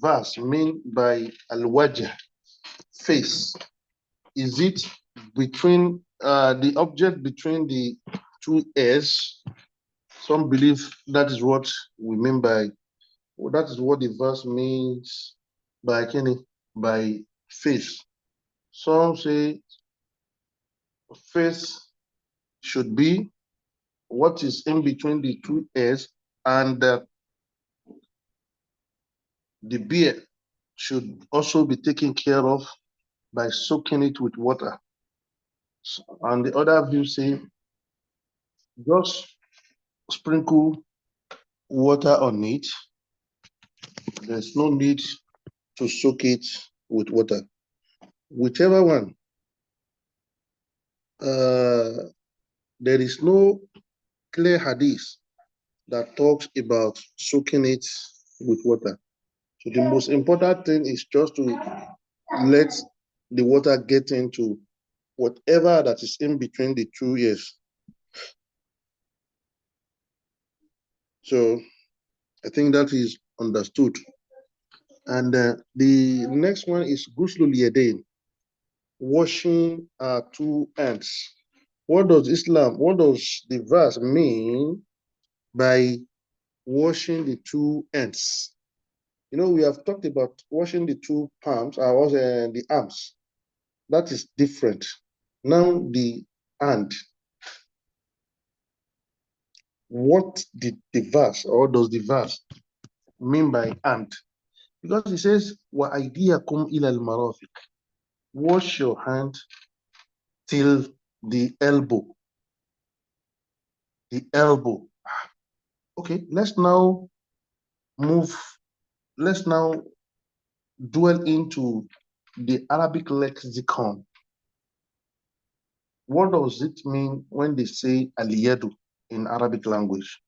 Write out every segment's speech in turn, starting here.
verse mean by al-wajh, face? Is it between the object between the two ears? Some believe that is what we mean by, that is what the verse means by face. Some say face should be what is in between the two ears, and the beard should also be taken care of by soaking it with water. And the other view say just sprinkle water on it. There's no need to soak it with water. Whichever one, there is no clear hadith that talks about soaking it with water. So the most important thing is just to let the water get into whatever that is in between the two ears. So I think that is understood. And the next one is Ghuslul Yadayn, washing two hands. What does the verse mean by washing the two hands? You know, we have talked about washing the two palms, or the arms. That is different. Now the hand. What did the verse, or does the verse mean by hand? Because it says, "Wa aydiyakum ila al-marafiq." Wash your hand till the elbow. The elbow. Okay, let's now dwell into the Arabic lexicon. What does it mean when they say al-yadu in Arabic language?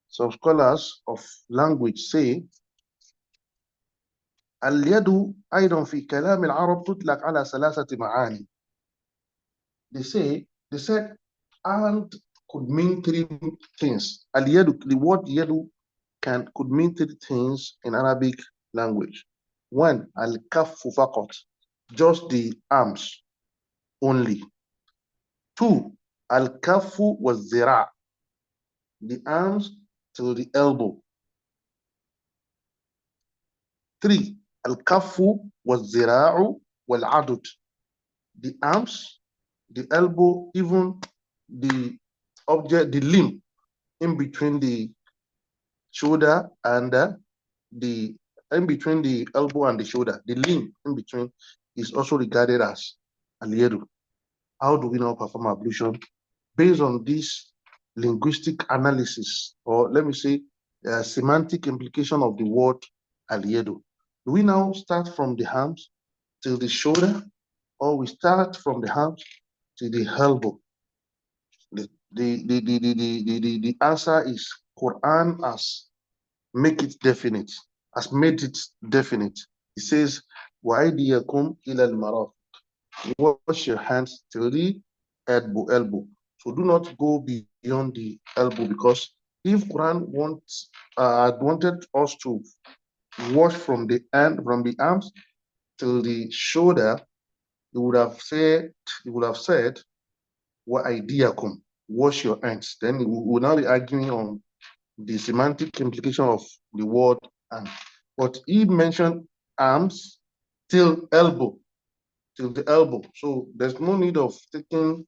Some scholars of language say اليد أيضا في كلام العرب تطلق على ثلاثة معاني. They said hand could mean three things. The word yadu could mean three things in Arabic language. One, al-kaffu faqat, just the arms only. Two, al-kaffu was zira, the arms to the elbow. Three, al-kaffu was zira'u wal-adud, the arms, the elbow, even the object, the limb in between the shoulder and in between the elbow and the shoulder, the limb in between is also regarded as al-yadu. How do we now perform ablution? Based on this linguistic analysis, or let me say, semantic implication of the word al-yadu. Do we now start from the arms till the shoulder, or we start from the arms to the elbow? The answer is Quran has made it definite. It says, وَأَيْدِيَكُمْ إِلَى الْمَرَافِقِ. Wash your hands till the elbow. So do not go beyond the elbow, because if Quran wanted us to wash from the arms till the shoulder, it would have said, وَأَيْدِيَكُمْ, wash your hands. Then we will now be arguing on the semantic implication of the word hand. But he mentioned arms till elbow, till the elbow. So there's no need of taking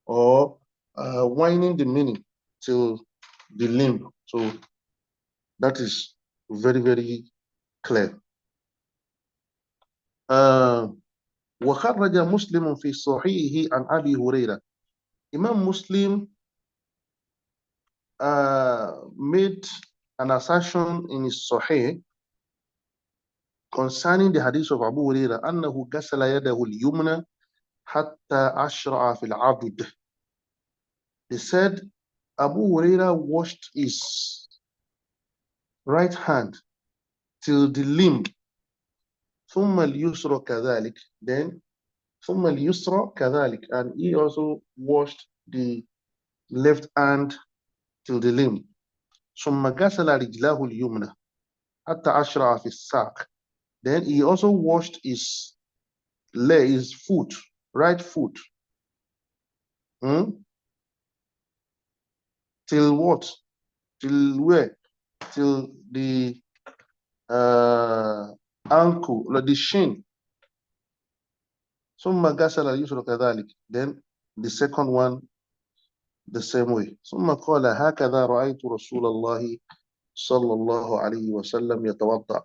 or winding the meaning till the limb. So that is very, very clear. وخرج مسلم في صحيحه عن أبي هريرة. Imam Muslim made an assertion in his Sahih concerning the hadith of Abu Hurairah, أنه غسل يده اليمنى حتى أشرع في العضد. They said Abu Hurairah washed his right hand till the limb. ثم اليسرى كذلك. Then ثم اليسرى كذلك. And he also washed the left hand till the limb. ثم غسل رجله اليمنى. حتى أشرع في الساق. Then he also washed his leg, his foot, right foot. Till what? Till where? Till the ankle, the shin. ثم غسل اليسر كذلك. Then the second one the same way. ثم قال هكذا رأيت رسول الله صلى الله عليه وسلم يتوضأ.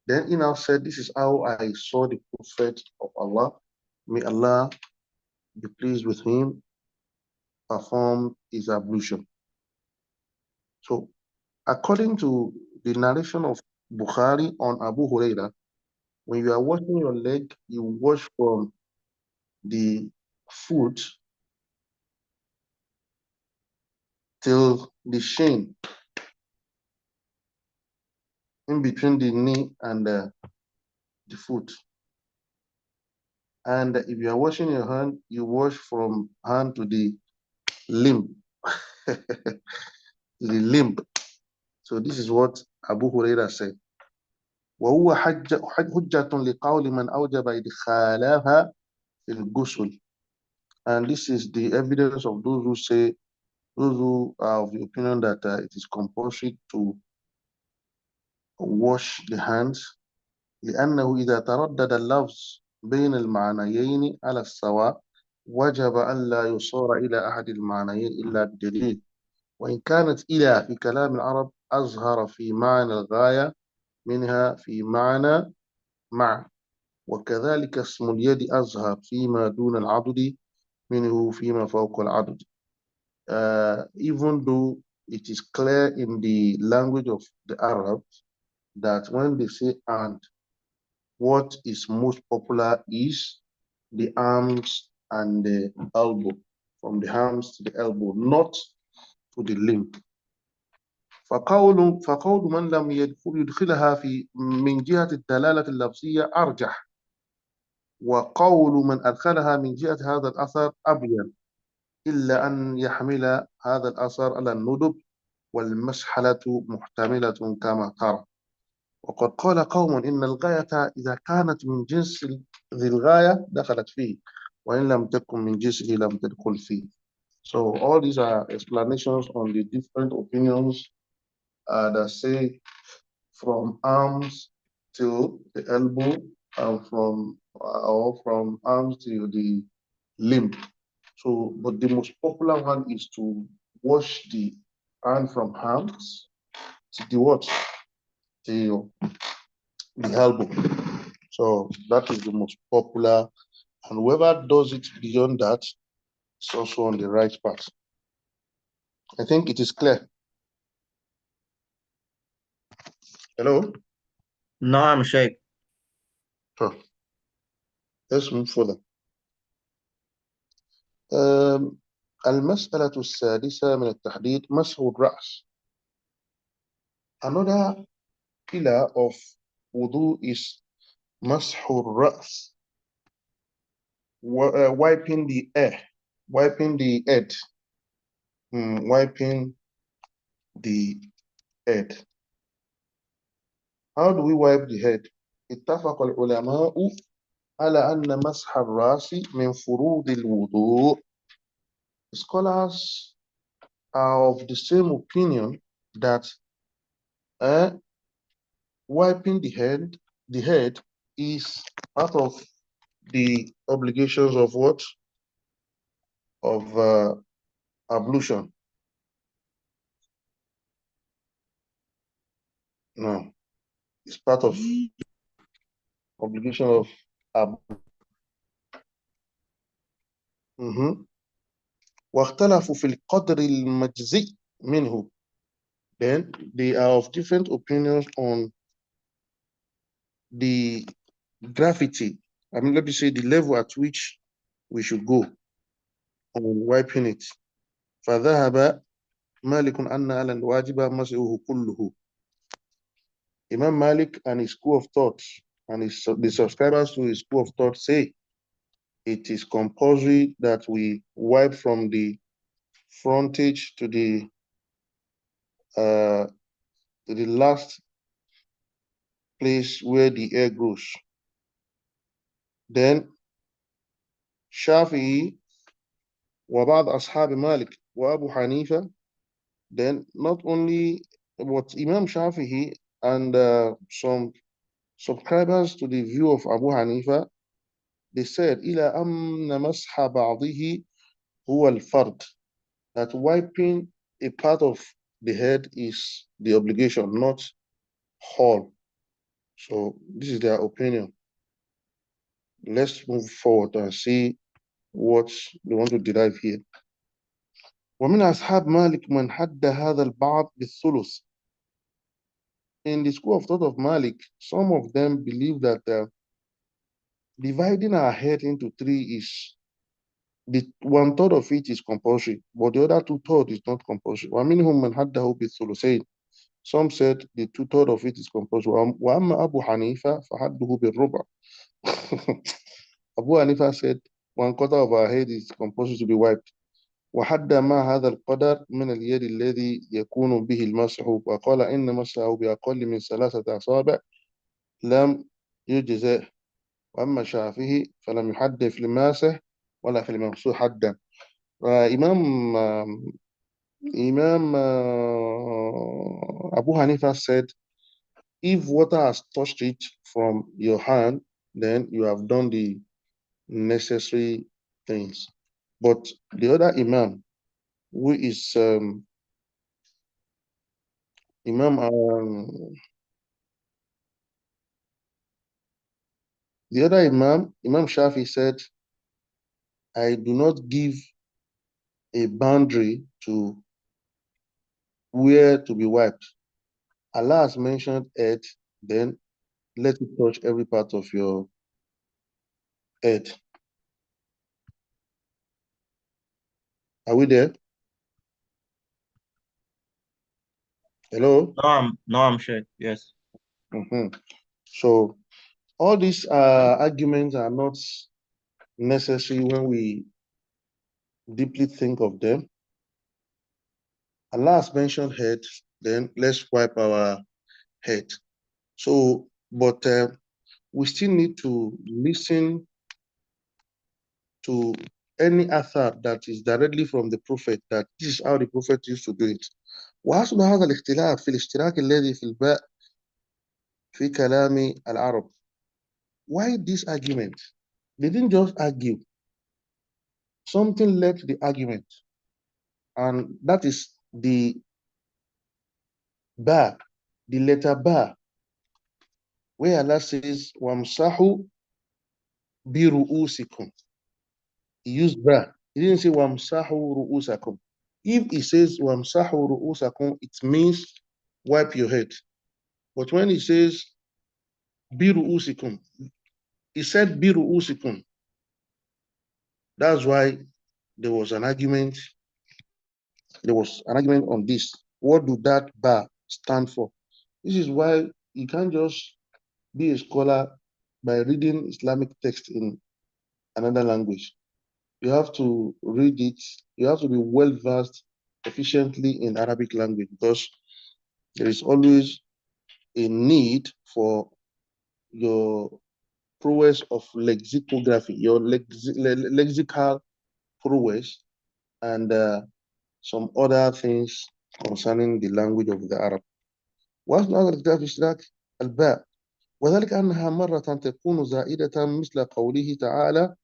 Then he now said, this is how I saw the Prophet of Allah, may Allah be pleased with him, perform his ablution. So according to the narration of Bukhari on Abu Huraira, when you are washing your leg, you wash from the foot till the shin, in between the knee and the foot. And if you are washing your hand, you wash from hand to the limb. The limb. So this is what Abu Huraira said. وهو حجة لقول من أوجب إدخالها في الغسل. And this is the evidence of those who say, those who are of the opinion that it is compulsory to wash the hands. لأنه إذا تردد اللفظ بين المعنيين على السواء وجب أن لا يصار إلى أحد المعنيين إلا بدليل، وإن كانت إلى في كلام العرب أظهر في معنى الغاية منها في معنى مع، وكذلك اسم اليد أظهر فيما دون العضد منه فيما فوق العضد. Even though it is clear in the language of the Arabs that when they say hand, what is most popular is the arms and the elbow, from the arms to the elbow, not to the limb. فقول من لم يدخلها في من جهة الدلالة اللفظية أرجح، وقول من أدخلها من جهة هذا الأثر أبين، إلا أن يحمل هذا الأثر على الندب والمسحلة محتملة كما ترى. وقد قال قوم إن الغاية إذا كانت من جنس ذي الغاية دخلت فيه، وإن لم تكن من جنسه لم تدخل فيه. So all these are explanations on the different opinions that say from arms to the elbow, and from arms to the limb. So, but the most popular one is to wash the hand from arms to the what? To the elbow. So that is the most popular, and whoever does it beyond that is also on the right path. I think it is clear. Hello? نعم شيخ. Sure. Let's move further. المسألة السادسة من التحديد مسح الرأس. Another pillar of wudu is مسح الرأس, wiping the air, wiping the head, wiping the head. How do we wipe the head? اتفق العلماء على أن مسح الرأس من فروض الوضوء. Scholars are of the same opinion that wiping the head is part of the obligations of what? Of ablution. No, it's part of obligation of واختلفوا في القدر المجزي منه. Then they are of different opinions on the gravity. I mean, let me say the level at which we should go on wiping it. فذهب مالك أن على الواجب مسحه كله. Imam Malik and his school of thought and the subscribers to his school of thought say it is compulsory that we wipe from the frontage to the last place where the hair grows. Then Shafi'i وبعض أصحاب مالك وأبو حنيفة. Then not only what Imam Shafi'i and some subscribers to the view of Abu Hanifa, they said إلى أن مسح بعضه هو الفرد, that wiping a part of the head is the obligation, not whole. So this is their opinion. Let's move forward and see what they want to derive here. ومن أصحاب مالك من حد هذا البعض بالثلث. In the school of thought of Malik, some of them believe that dividing our head into three is the 1/3 of it is compulsory, but the other 2/3 is not compulsory. ومنهم من حده بالثلثين. Some said the 2/3 of it is compulsory. وأما أبو حنيفة فحده بالربع. Abu Hanifa said 1/4 of our head is compulsory to be wiped. وحد ما هذا القدر من اليد الذي يكون به المسح، وقال إن مسحه بأقل من 3 أصابع لم يجزئ. وأما الشافعي فلم يحد في الماسح ولا في الممسوح حدا. Imam Abu Hanifa said, if water has touched it from your hand, then you have done the necessary things. But the other Imam, who is Imam, the other Imam Shafi said, I do not give a boundary to where to be wiped. Allah has mentioned head, then let it touch every part of your head. Are we there? Hello? نعم Sheikh. Yes. So all these arguments are not necessary when we deeply think of them. Allah has mentioned head, then let's wipe our head. So, but we still need to listen to any author that is directly from the Prophet, that this is how the Prophet used to do it. وحصل هذا الاختلاف في الاشتراك الذي في الباء في كلام العرب. Why this argument? They didn't just argue. Something led to the argument, and that is the ba, the letter ba, where Allah says, "Wamsahu bi ru'usikum." He used ba. He didn't say "Wamsahu ru'usakum." If he says "Wamsahu ru'usakum," it means wipe your head. But when he says "Bi ru'usikum," he said "Bi ru'usikum." That's why there was an argument. There was an argument on this. What do that ba stand for? This is why you can't just be a scholar by reading Islamic text in another language. You have to read it. You have to be well versed efficiently in Arabic language, because there is always a need for your prowess of lexicography, your lexical prowess, and some other things concerning the language of the Arab. وأصل هذا الكتاب في اشتراك الباء، وذلك أنها مرة تكون زائدة مثل قوله تعالى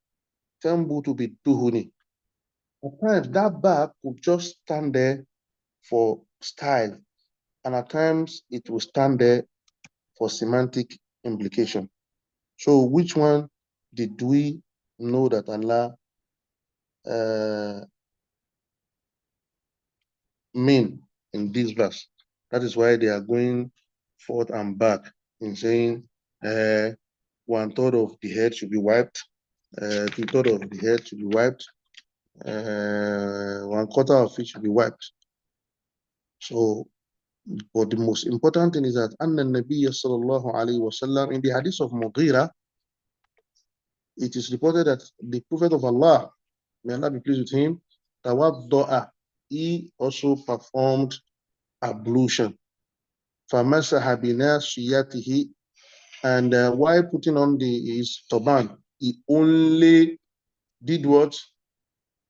تنبت بالدهن. At times that back could just stand there for style, and at times it will stand there for semantic implication. So which one did we know that Allah mean in this verse? That is why they are going forth and back in saying 1/3 of the head should be wiped, 2/3 of the head should be wiped, 1/4 of it should be wiped. So, but the most important thing is that Anna Nabiya sallallahu alayhi wasallam, in the hadith of Mughira, it is reported that the Prophet of Allah, may Allah be pleased with him, tawadda'a, he also performed ablution. فَمَسَحَ بِنَاصِيَتِهِ, And while putting on his turban, he only did what?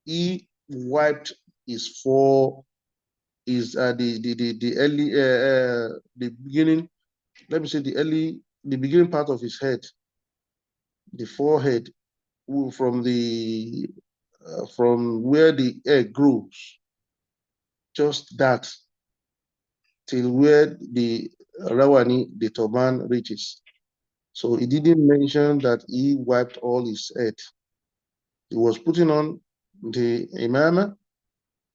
He wiped his the early the beginning. Let me say the beginning part of his head, the forehead, from where the hair grows, just that till where the rawani, the turban, reaches. So he didn't mention that he wiped all his head. He was putting on the imama,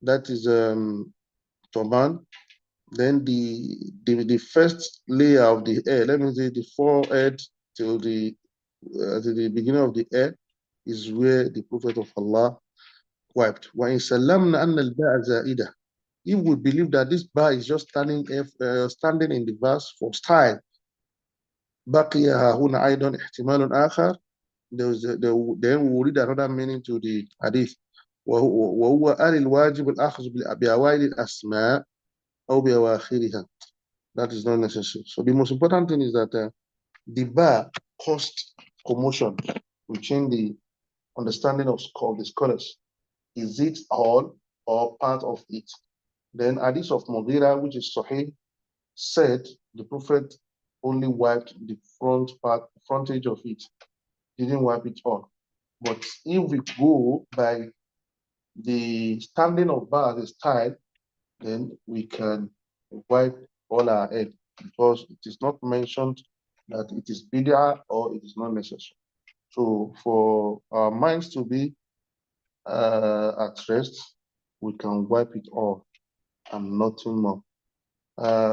that is turban. Then the first layer of the hair, let me say the forehead till the beginning of the hair, is where the Prophet of Allah wiped. وَإِنْ سَلَّمْنَا أَنَّ الْبَاءَ زَائِدَةٌ. If we believe that this bar is just standing in the verse for style, بقي هنا أيضا احتمال آخر. Then we will read another meaning to the hadith. وهو آل الواجب الأخذ بأوائل الأسماء أو بأواخرها. That is not necessary. So the most important thing is that the bar caused commotion within the understanding of the scholars. Is it all or part of it? Then hadith of Mughira, which is Sahih, said the Prophet only wiped the frontage of it, didn't wipe it all. But if we go by the standing of bar as a style, then we can wipe all our head, because it is not mentioned that it is bid'ah or it is not necessary. So for our minds to be at rest, we can wipe it all and nothing more.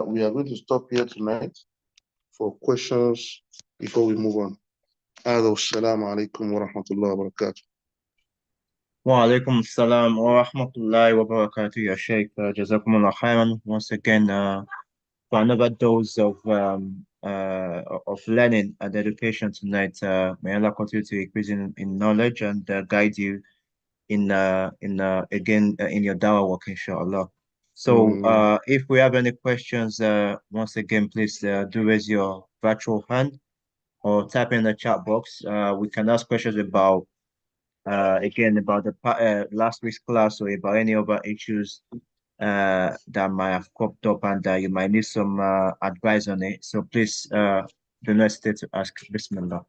We are going to stop here tonight for questions before we move on. Assalamu alaikum wa rahmatullahi wa barakatuh. Wa alaikum assalam wa rahmatullahi wa barakatuh, ya Sheikh. Jazakumullah khairan. Once again, for another dose of learning and education tonight. May Allah continue to increase in knowledge and guide you in again in your dawah work, inshallah. So if we have any questions, once again, please do raise your virtual hand or type in the chat box. We can ask questions about again about the last week's class or about any other issues that might have cropped up and you might need some advice on it. So please do not hesitate to ask. Bismillah.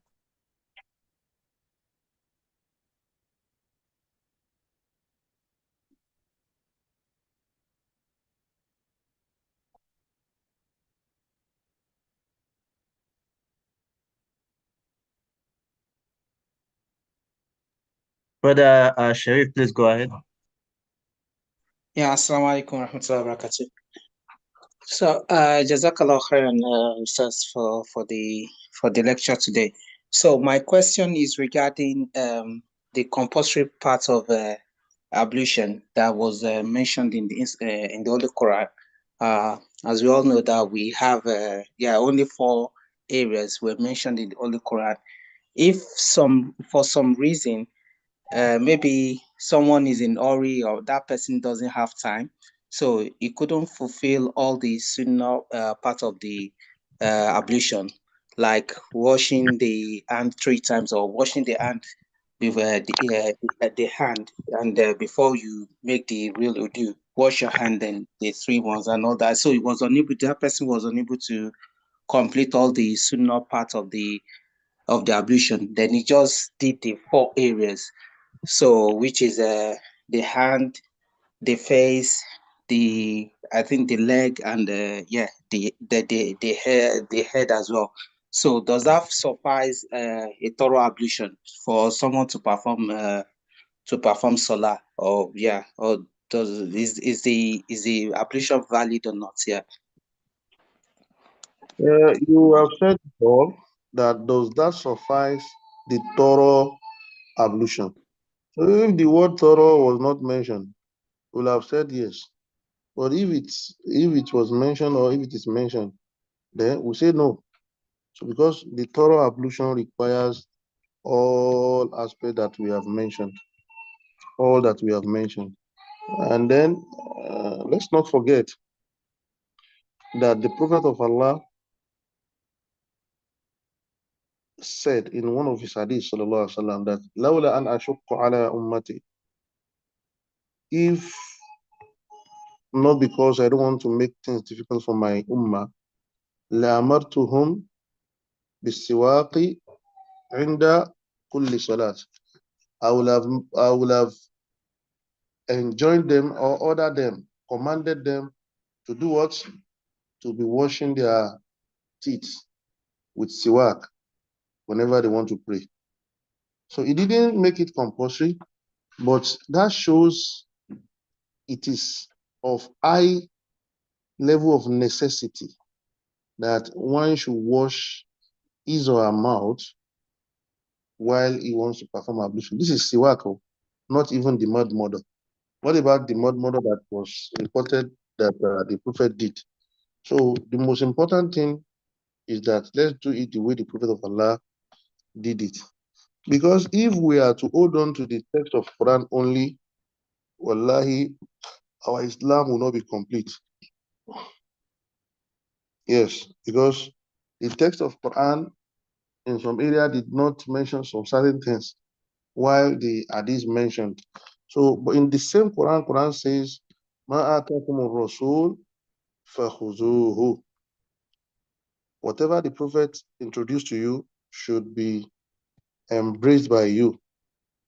Brother Sharif, please go ahead. Yeah, assalamu alaikum warahmatullahi wabarakatuh. So, Jazakallah khairan, Ustaz, for the lecture today. So, my question is regarding the compulsory part of ablution that was mentioned in the Holy Quran. As we all know that we have only 4 areas were mentioned in the Holy Quran. If for some reason maybe someone is in hurry or that person doesn't have time, so he couldn't fulfill all the sunnah part of the ablution, like washing the hand 3 times or washing the hand with the hand, and before you make the real wudu, wash your hand, then the 3 ones and all that. So that person was unable to complete all the sunnah part of the ablution. Then he just did the 4 areas, so which is the hand, the face, I think the leg, and the head as well. So does that suffice a thorough ablution for someone to perform salah, or is the ablution valid or not? Yeah. You have said all that. Does that suffice the thorough ablution? So if the word thorough was not mentioned, we'll have said yes. But if it was mentioned, or if it is mentioned, then we say no. So because the thorough ablution requires all aspects that we have mentioned, and then let's not forget that the Prophet of Allah said in one of his hadiths, sallallahu alaihi wasallam, that لولا أن أشق على أمتي, if not because I don't want to make things difficult for my ummah, لأمرتهم بالسواق عند كل صلاة. I will have enjoined them or ordered them, commanded them to do what? To be washing their teeth with siwak whenever they want to pray. So he didn't make it compulsory, but that shows it is of high level of necessity that one should wash his or her mouth while he wants to perform ablution. This is siwak, not even the mud mother. What about the mud mother that was reported that the Prophet did? So the most important thing is that let's do it the way the Prophet of Allah did it. Because if we are to hold on to the text of Quran only, wallahi, our Islam will not be complete. Yes, because the text of Quran in some area did not mention some certain things, while the hadith mentioned. So, but in the same Quran, Quran says, "Ma atakum rasul fakhuzuhu." Whatever the Prophet introduced to you should be embraced by you.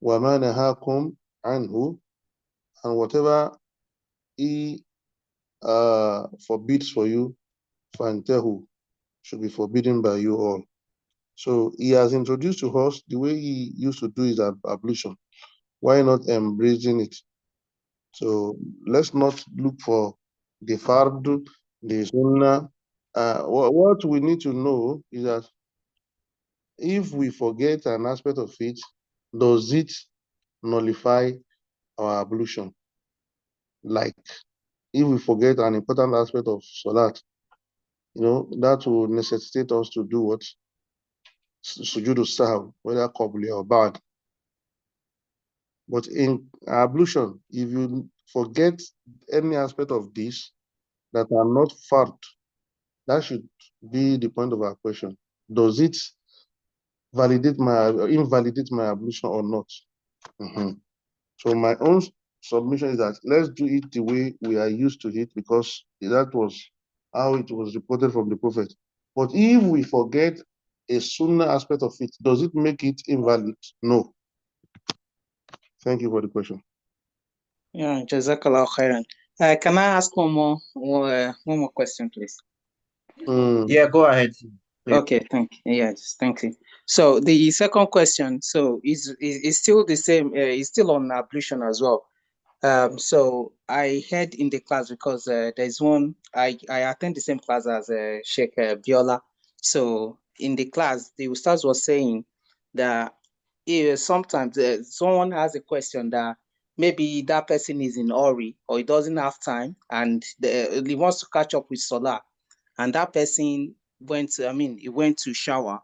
Wa ma nahakum anhu, and whatever he forbids for you, fantahu, should be forbidden by you all. So he has introduced to us the way he used to do his ablution. Why not embracing it? So let's not look for the fardu, the sunnah. What we need to know is that if we forget an aspect of it, does it nullify our ablution? Like if we forget an important aspect of salat, that will necessitate us to do what? Sujudu sahw, whether qabli or ba'd. But in ablution, if you forget any aspect of this that are not fard, that should be the point of our question. Does it invalidate my ablution or not? So my own submission is that let's do it the way we are used to it, because that was how it was reported from the Prophet. But if we forget a sunnah aspect of it, does it make it invalid? No. Thank you for the question. Yeah, Jazakallah khairan. Can I ask one more question, please? Yeah, go ahead, please. Okay, thank you. Yes, thank you. So the second question, so is still the same. It's still on ablution as well. So I heard in the class, because there's one I attend the same class as Sheikh Biola. So in the class, the ustaz was saying that sometimes someone has a question that maybe that person is in hurry or he doesn't have time, and he wants to catch up with Salah, and that person he went to shower,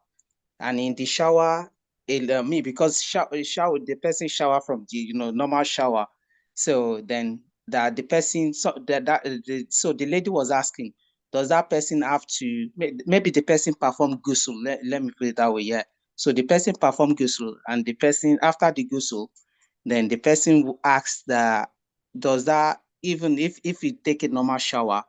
and in the shower, because the person shower from the normal shower. So then that the person so the lady was asking, does that person have to, maybe the person perform ghusl, let me put it that way, yeah. So the person perform ghusl, and the person after the ghusl, then the person asks that, does that, even if you take a normal shower,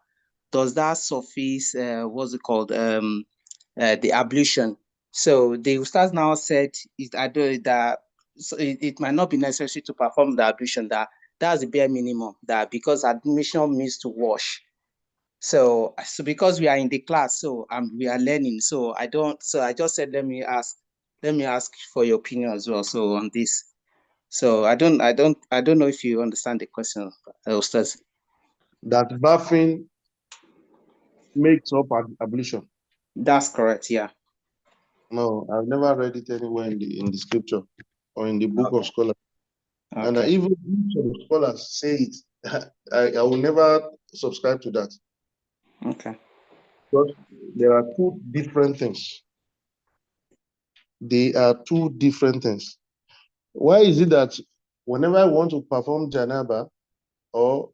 does that suffice what's it called, the ablution? So the ustaz now said that so it might not be necessary to perform the ablution, that's the bare minimum, that because admission means to wash. So because we are in the class, so we are learning, so I just said, let me ask for your opinion as well, so on this. So I don't know if you understand the question, ustaz. That bathing makes up ablution. That's correct, yeah. No, I've never read it anywhere in the scripture or in the book of scholars. And Okay. even if some scholars say it, I will never subscribe to that. Okay. Because there are two different things. They are two different things. Why is it that whenever I want to perform janaba or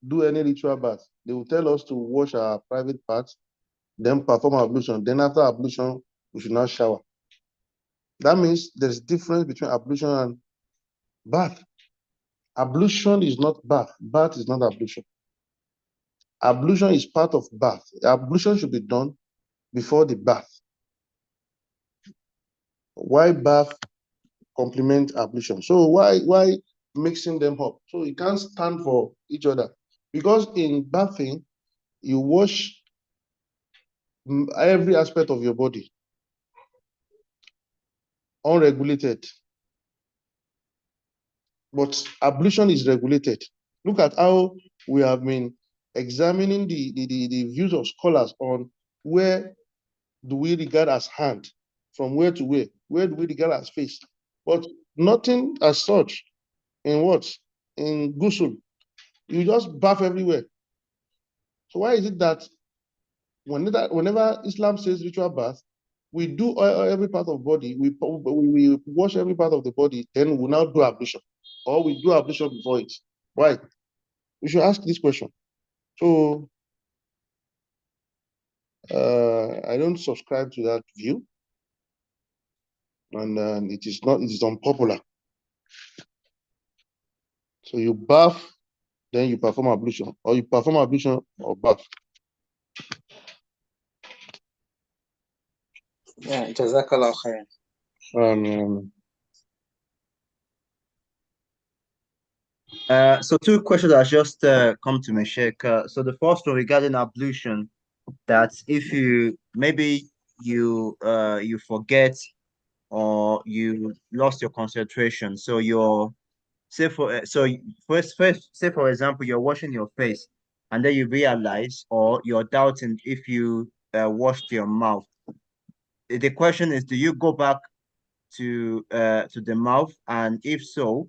do any ritual bath, they will tell us to wash our private parts, then perform ablution. Then after ablution, we should not shower. That means there's difference between ablution and bath. Ablution is not bath. Bath is not ablution. Ablution is part of bath. Ablution should be done before the bath. Why bath complement ablution? So why mixing them up? So it can't stand for each other. Because in bathing, you wash every aspect of your body, unregulated. But ablution is regulated. Look at how we have been examining the views of scholars on where do we regard as hand, from where to where do we regard as face. But nothing as such in what? In ghusl. You just bath everywhere. So why is it that whenever Islam says ritual bath, we do every part of body, we wash every part of the body, then we now do ablution, or we do ablution before it. Why? We should ask this question. So I don't subscribe to that view, and it is unpopular. So you bath, then you perform ablution, or you perform ablution or bath. Yeah, Jazakallah khairan. So two questions that just come to me, Sheikh. So the first one regarding ablution, that if you maybe you forget or you lost your concentration, so you're say for first say for example you're washing your face and then you realize or you're doubting if you washed your mouth. The question is, do you go back to the mouth, and if so,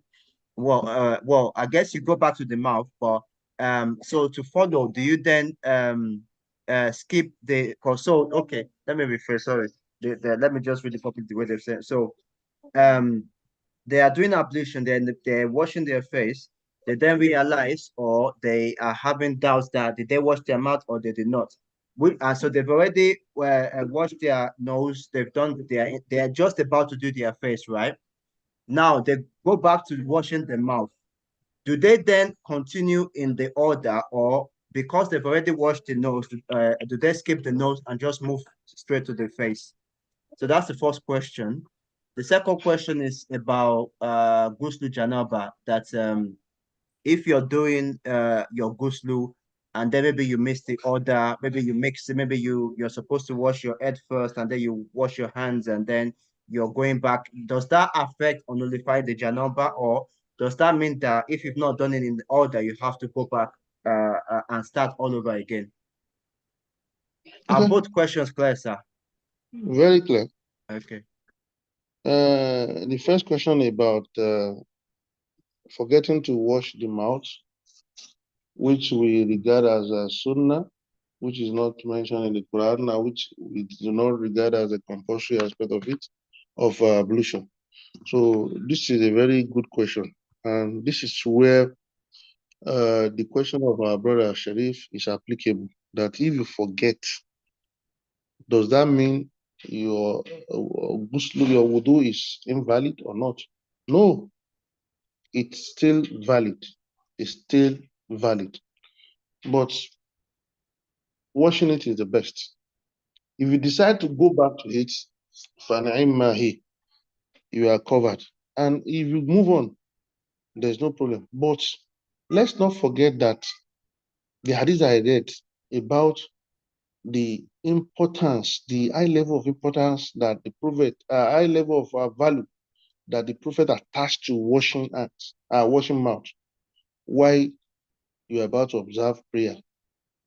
well, I guess you go back to the mouth, but so to follow, do you then skip the so okay, let me rephrase, sorry. Let me just read the topic the way they've said. So um they are doing ablution, then they're washing their face, they then realize or they are having doubts that did they wash their mouth or they did not. So they've already washed their nose, they've done they're just about to do their face, right? Now they go back to washing the mouth. Do they then continue in the order, or because they've already washed the nose, do they skip the nose and just move straight to the face? So that's the first question. The second question is about Ghusl Janaba, that if you're doing your ghusl and then maybe you miss the order, maybe you mix it, maybe you're supposed to wash your head first and then you wash your hands and then you're going back. Does that affect or nullify the janaba, or does that mean that if you've not done it in order, you have to go back and start all over again? Are Okay. both questions clear, sir? Very clear. Okay. The first question about forgetting to wash the mouth, which we regard as a sunnah, which is not mentioned in the Quran, and which we do not regard as a compulsory aspect of it, of ablution. So this is a very good question, and this is where the question of our brother Sharif is applicable. That if you forget, does that mean your your wudu is invalid or not? No, it's still valid. It's still valid, but washing it is the best. If you decide to go back to it, فَنِعِمَّهِ, you are covered. And if you move on, there's no problem. But let's not forget that the hadith I read about the importance, the high level of importance that the prophet, high level of value that the prophet attached to washing hands, washing mouth, while you're about to observe prayer,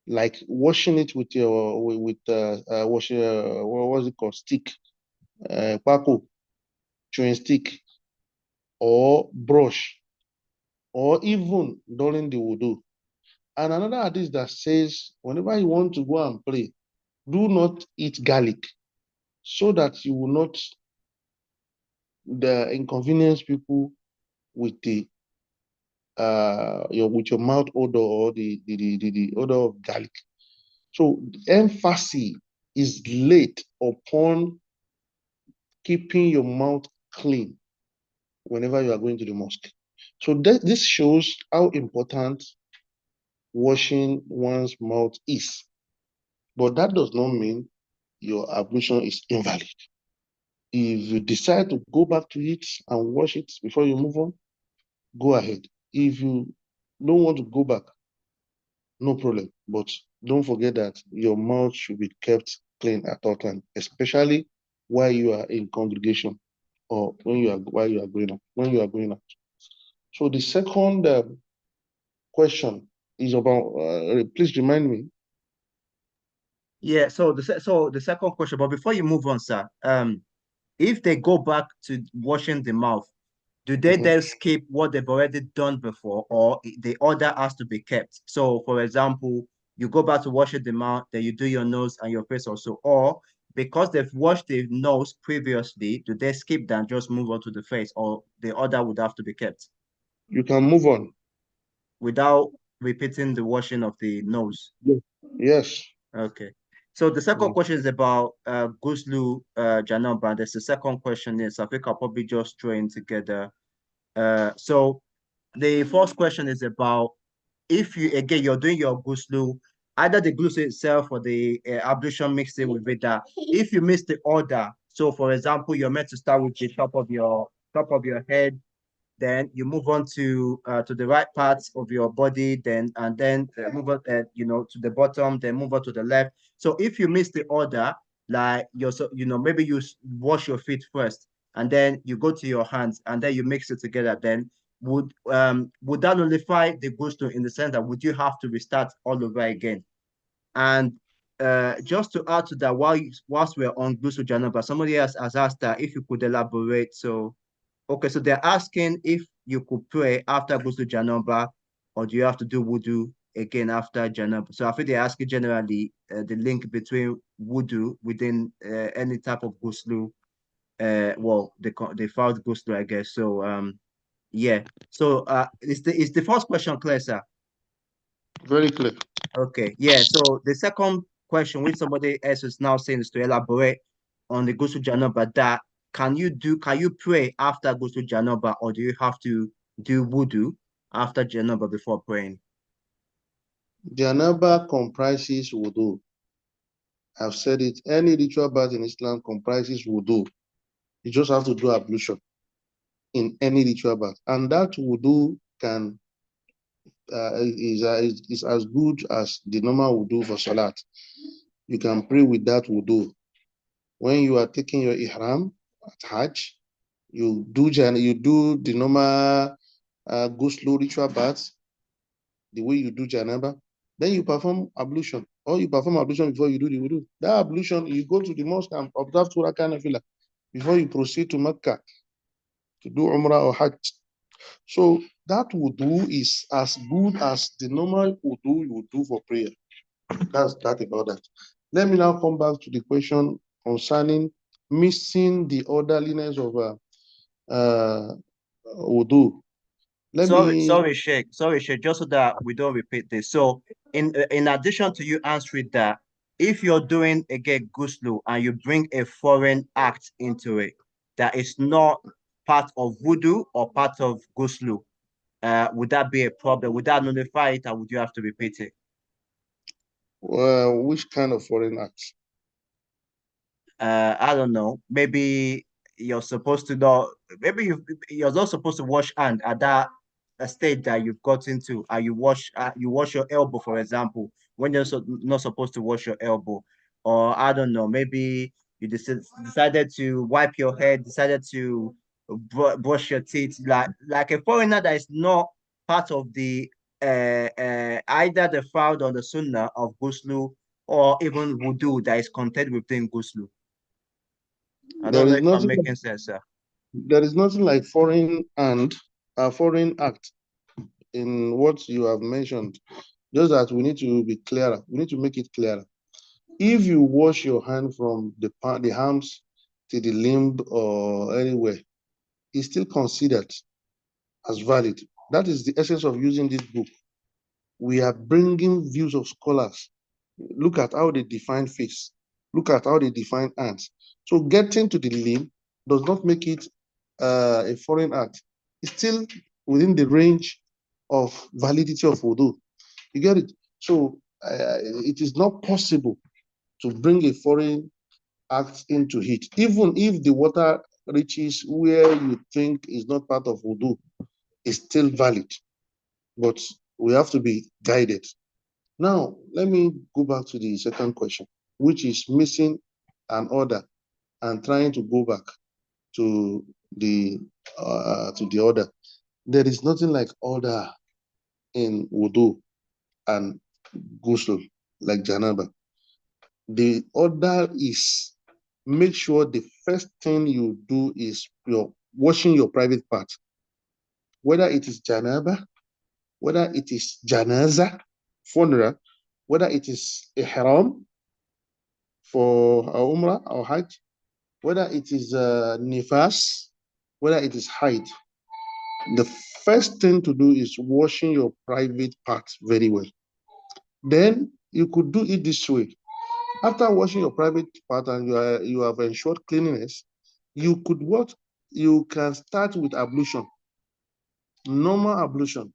like washing it with your washing what was it called, stick, pako, chewing stick, or brush, or even during the wudu. And another hadith that says, whenever you want to go and pray, do not eat garlic, so that you will not inconvenience people with the your mouth odor or the odor of garlic. So the emphasis is laid upon keeping your mouth clean whenever you are going to the mosque. So this shows how important washing one's mouth is. But that does not mean your ablution is invalid. If you decide to go back to it and wash it before you move on, go ahead. If you don't want to go back, no problem. But don't forget that your mouth should be kept clean at all times, especially while you are in congregation or when you are going out. So the second question is about. Please remind me. Yeah. So the second question, but before you move on, sir, if they go back to washing the mouth, do they then skip what they've already done before, or the order has to be kept? So, for example, you go back to washing the mouth, then you do your nose and your face also, or because they've washed the nose previously, do they skip that and just move on to the face, or the order would have to be kept You can move on without repeating the washing of the nose? Yes. Okay. So the second question is about Ghusl Janaba. There's the second question is, I think I'll probably just throw in together. So the first question is about if you again you're doing your ghusl, either the ghusl itself or the ablution mixed in with it. That if you miss the order, so for example, you're meant to start with the top of your head, then you move on to the right parts of your body, then move on, to the bottom, then move on to the left. So if you miss the order, like maybe you wash your feet first, and then you go to your hands, and then you mix it together, then would that nullify the ghusl in the sense that would you have to restart all over again? And just to add to that, whilst we're on ghusl janaba, somebody else has asked that if you could elaborate. So okay, so they're asking if you could pray after ghusl janaba, or do you have to do wudu again after janaba? So I think they're asking generally the link between wudu within any type of ghusl, well, the fourth ghusl, I guess. So yeah. So is the first question clear, sir? Very clear. Okay, yeah. So the second question, which somebody else is now saying, is to elaborate on the ghusl janaba. That can you pray after ghusl janaba, or do you have to do wudu after janaba before praying? Janaba comprises wudu. I've said it. Any ritual bath in Islam comprises wudu. You just have to do ablution in any ritual bath, and that wudu can is as good as the normal wudu for salat. You can pray with that wudu when you are taking your ihram at Hajj. You do the normal ghusl ritual bath the way you do janaba. Then you perform ablution, or you perform ablution before you do the wudu. That ablution, you go to the mosque and observe 2 rakah nafila before you proceed to Mecca to do Umrah or Hajj. So that wudu is as good as the normal wudu you would do for prayer. That's that about that. Let me now come back to the question concerning missing the orderliness of wudu. Sorry, Sheikh. Sorry, Sheikh. Just so that we don't repeat this. So, in addition to you answering that, if you're doing again ghusl and you bring a foreign act into it that is not part of wudu or part of ghusl, would that be a problem? Would that nullify it, or would you have to repeat it? Which kind of foreign act? I don't know. Maybe you're supposed to know. Maybe you're not supposed to wash hand at that stage that you've got into. You wash your elbow, for example, when you're not supposed to wash your elbow, or I don't know. Maybe you decided to wipe your head, decided to brush your teeth, like a foreigner that is not part of the either the fard or the sunnah of ghusl, or even wudu that is contained within ghusl. I There don't know is if I'm nothing. making sense, sir. There is nothing like foreign act in what you have mentioned. Just that we need to be clearer. We need to make it clearer. If you wash your hand from the arms to the limb or anywhere, it's still considered as valid. That is the essence of using this book. We are bringing views of scholars. Look at how they define face. Look at how they define hands. So getting to the limb does not make it a foreign act. It's still within the range of validity of wudu. You get it? So it is not possible to bring a foreign act into it, even if the water reaches where you think is not part of wudu, is still valid. But we have to be guided. Now, let me go back to the second question, which is missing an order and trying to go back to the order. There is nothing like order in wudu and ghusl like janaba. The order is make sure the first thing you do is you're washing your private part, whether it is janaba, whether it is janaza, funeral, whether it is ihram for umrah or hajj, whether it is nifas, whether it is hajj. The first thing to do is washing your private part very well. Then you could do it this way. After washing your private part and you have ensured cleanliness, you could what? You can start with ablution, normal ablution.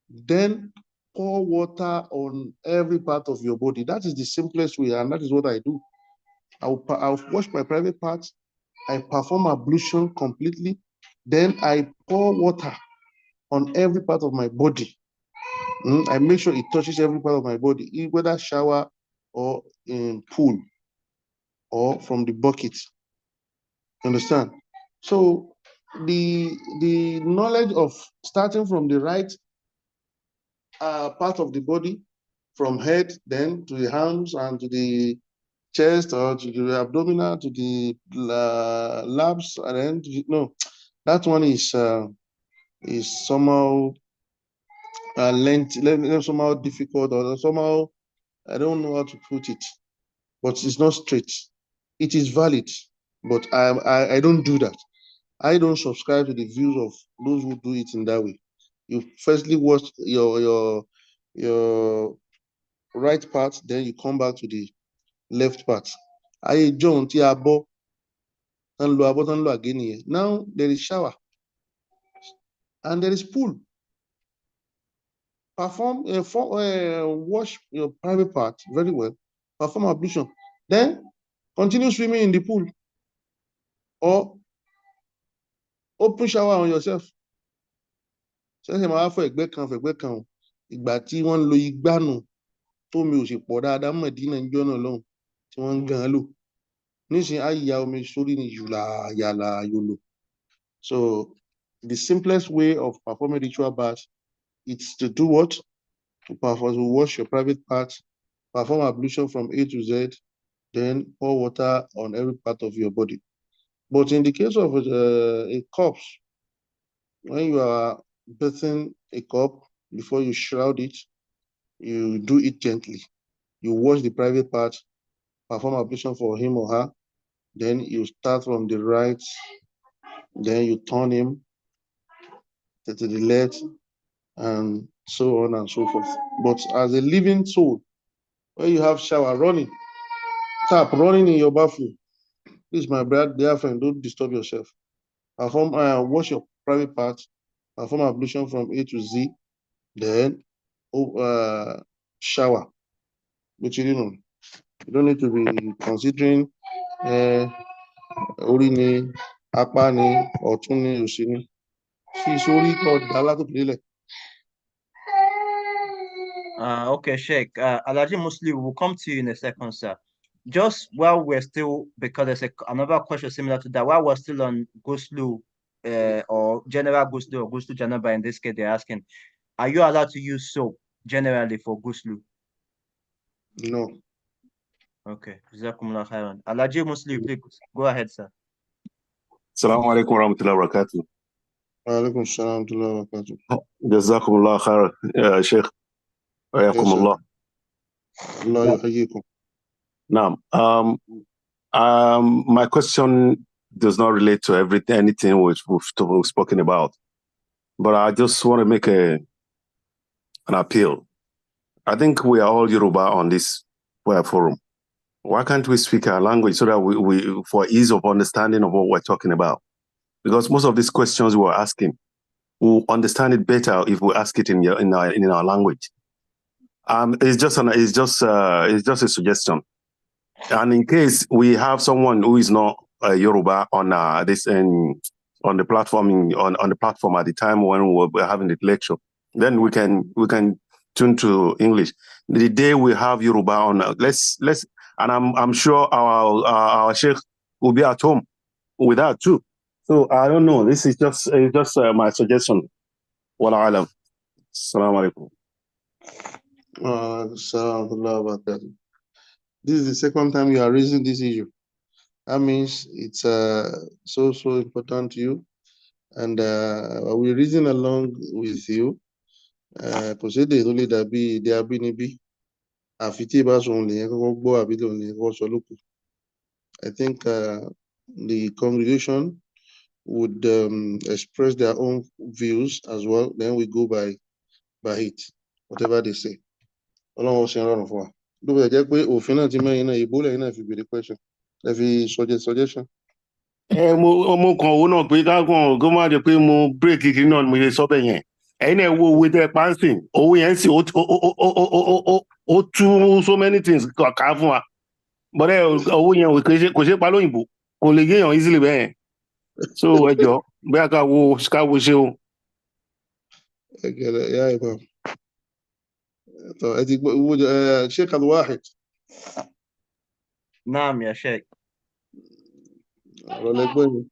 Then pour water on every part of your body. That is the simplest way, and that is what I do. I'll wash my private parts. I perform ablution completely. Then I pour water on every part of my body. I make sure it touches every part of my body, whether shower or in pool or from the bucket. Understand? So the knowledge of starting from the right part of the body, from head, then to the arms and to the chest or to the abdominal, to the labs, and then no, that one is somehow somehow difficult, or somehow I don't know how to put it, but it's not straight. It is valid, but I don't do that. I don't subscribe to the views of those who do it in that way. You firstly wash your right part, then you come back to the left part. Ayé John tí a bọ́ tán lo abọ́ tán lo again nìyẹn. Now there is shower and there is pool. Perform wash your private part very well. Perform ablution. Then continue swimming in the pool or open shower on yourself. Ṣẹ̀ṣẹ̀ máa fọ ẹ̀gbẹ́ kan o. Ìgbà tí wọ́n ń lo igbá nù tómi ò sì pọ̀ dáadáa Mọ̀dínà níjọ́ náà lọ́hùn tí wọ́n ń gan-an lò. Nísìnyí á ya omi sórí ni yàlà yòlò. So the simplest way of performing ritual bath is to do what? To wash your private part, perform ablution from A to Z, then pour water on every part of your body. But in the case of a corpse, when you are bathing a corpse, before you shroud it, you do it gently. You wash the private part, perform ablution for him or her, then you start from the right, then you turn him to the left, and so on and so forth. But as a living soul, when you have shower running, tap running in your bathroom, please, my dear friend, don't disturb yourself. Perform, wash your private part, perform ablution from A to Z, then shower. But you don't need to be considering orí ni, apá ni, ọ̀tún ni, òsì ni. Sí sórí kọ dálá tó délẹ̀. Okay, Sheikh. Alhaji Muslim, we'll come to you in a second, sir. Just while we're still, because there's another question similar to that, while we're still on ghusl, or general ghusl or ghusl janaba, in this case, they're asking, are you allowed to use soap generally for ghusl? No. Okay. Jazakumullah khairan. Alhaji Muslim, please go ahead, sir. Assalamu alaikum warahmatullahi wabarakatuh. Alaikum salam wa rahmatullahi wa barakatuh. Jazakumullah khairan, Sheikh. Ayakumullah. Allah yuhayyikum. Now, my question does not relate to anything which we've spoken about, but I just want to make an appeal. I think we are all Yoruba on this forum. Why can't we speak our language so that we for ease of understanding of what we're talking about? Because most of these questions we're asking, we'll understand it better if we ask it in our language. It's just a suggestion. And in case we have someone who is not Yoruba on this on the platform on the platform at the time when we're having the lecture, then we can tune to English. The day we have Yoruba on, let's and I'm sure our Sheikh will be at home with that too. So I don't know. This is just my suggestion. Wallahu alam. Assalamu alaikum. This is the second time you are raising this issue. That means it's so important to you, and we reason along with you. Kò sédè tó lè dàbí èdè abínibí àfi tí ìbá sọ̀rọ̀ lèyẹn kọ́kọ́ gbọ́ àbí lòun lèyẹn kọ́kọ́ sọ lókù. I think the congregation would express their own views as well. Then we go by it, whatever they say. Ọlọ́run ó ṣe rọrùn fún wa. Ló bẹ̀ jẹ́ pé òfin náà ti mẹ́yìn náà ìbò lẹ́yìn náà fi béèrè question. Ẹ fi suggestion. Mo kàn owó náà pé kákan kó má jẹ pé mo break kìkì náà mo ṣe sọ bẹ́ẹ̀ yẹn. Ẹ̀yin náà wo owó tẹ́ pánsìn owó yẹn sì ó tú so many things kà fún wa. Bọ́dẹ̀ owó yẹn kò ṣe pa lóyìnbó kò lè yéèyàn easily bẹ́ẹ̀ yẹn. So ẹ jọ bóyá ká wo ṣe o. Ẹ gẹ̀rẹ̀ yá ẹ̀ mọ̀. Ẹ ti gbọ́ owó Sheikh Al-Wahid. Naam, ya Sheikh. Ọ̀rọ̀ lẹ́gbẹ́ yẹn.